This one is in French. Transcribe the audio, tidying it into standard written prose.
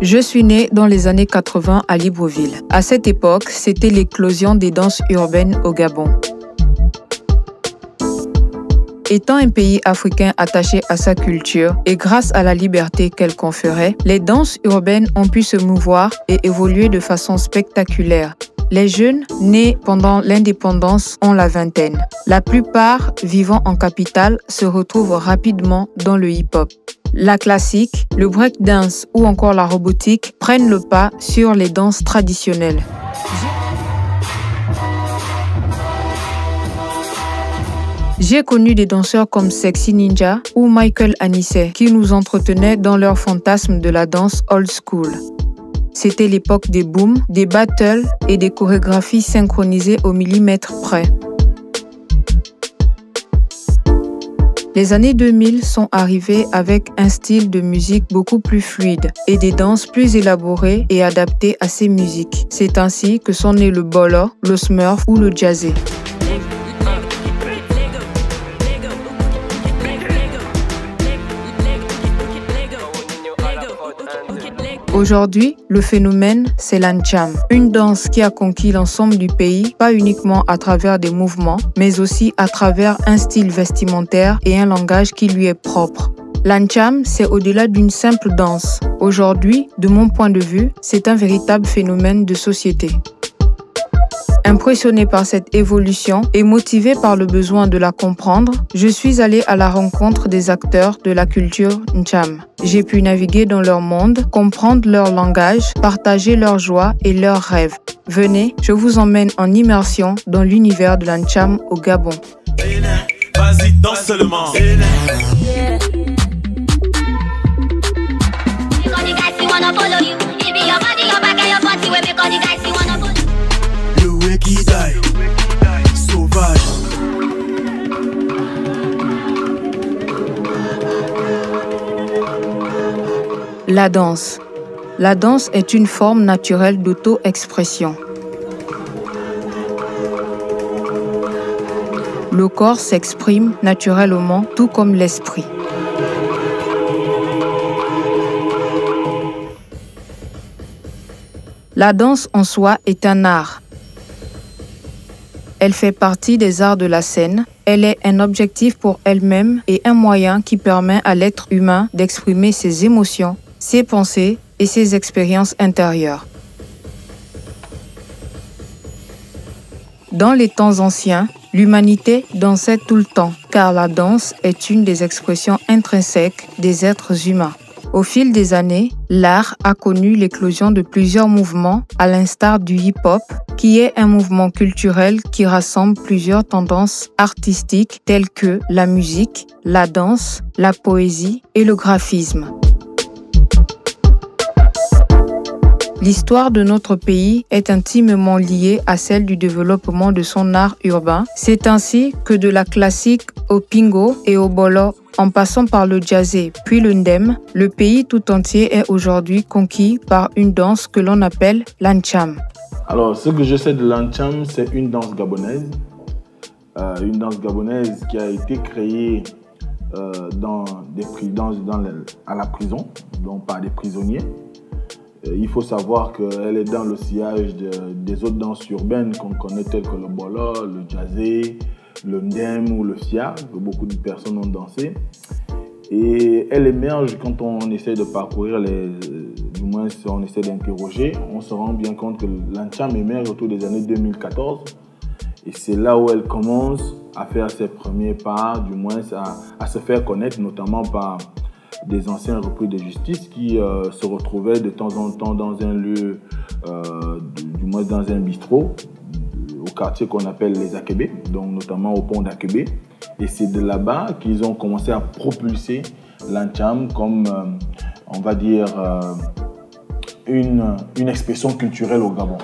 Je suis née dans les années 80 à Libreville. À cette époque, c'était l'éclosion des danses urbaines au Gabon. Étant un pays africain attaché à sa culture et grâce à la liberté qu'elle conférait, les danses urbaines ont pu se mouvoir et évoluer de façon spectaculaire. Les jeunes nés pendant l'indépendance ont la vingtaine. La plupart vivant en capitale se retrouvent rapidement dans le hip-hop. La classique, le breakdance ou encore la robotique prennent le pas sur les danses traditionnelles. J'ai connu des danseurs comme Sexy Ninja ou Michael Anissé qui nous entretenaient dans leur fantasme de la danse old school. C'était l'époque des booms, des battles et des chorégraphies synchronisées au millimètre près. Les années 2000 sont arrivées avec un style de musique beaucoup plus fluide et des danses plus élaborées et adaptées à ces musiques. C'est ainsi que sont nés le bolo, le smurf ou le jazzé. Aujourd'hui, le phénomène, c'est l'Ancham, une danse qui a conquis l'ensemble du pays, pas uniquement à travers des mouvements, mais aussi à travers un style vestimentaire et un langage qui lui est propre. L'Ancham, c'est au-delà d'une simple danse. Aujourd'hui, de mon point de vue, c'est un véritable phénomène de société. Impressionné par cette évolution et motivé par le besoin de la comprendre, je suis allée à la rencontre des acteurs de la culture Ncham. J'ai pu naviguer dans leur monde, comprendre leur langage, partager leur joie et leurs rêves. Venez, je vous emmène en immersion dans l'univers de l'Ancham au Gabon. Vas-y, danse seulement. Sauvage. La danse. La danse est une forme naturelle d'auto-expression. Le corps s'exprime naturellement, tout comme l'esprit. La danse en soi est un art. Elle fait partie des arts de la scène. Elle est un objectif pour elle-même et un moyen qui permet à l'être humain d'exprimer ses émotions, ses pensées et ses expériences intérieures. Dans les temps anciens, l'humanité dansait tout le temps, car la danse est une des expressions intrinsèques des êtres humains. Au fil des années, l'art a connu l'éclosion de plusieurs mouvements, à l'instar du hip-hop, qui est un mouvement culturel qui rassemble plusieurs tendances artistiques telles que la musique, la danse, la poésie et le graphisme. L'histoire de notre pays est intimement liée à celle du développement de son art urbain. C'est ainsi que de la classique au pingo et au bolo, en passant par le jazzé puis le ndem, le pays tout entier est aujourd'hui conquis par une danse que l'on appelle l'Ancham. Alors, ce que je sais de l'Ancham, c'est une danse gabonaise. Qui a été créée à la prison, donc par des prisonniers. Il faut savoir qu'elle est dans le sillage des autres danses urbaines qu'on connaît telles que le bolo, le jazzé, le ndem ou le fia, que beaucoup de personnes ont dansé. Et elle émerge quand on essaie de parcourir, du moins si on essaie d'interroger, on se rend bien compte que l'Ancham émerge autour des années 2014. Et c'est là où elle commence à faire ses premiers pas, du moins à se faire connaître, notamment par des anciens repris de justice qui se retrouvaient de temps en temps dans un lieu, du moins dans un bistrot, au quartier qu'on appelle les Akébé, donc notamment au pont d'Akébé. Et c'est de là-bas qu'ils ont commencé à propulser l'Ancham comme, on va dire, une expression culturelle au Gabon.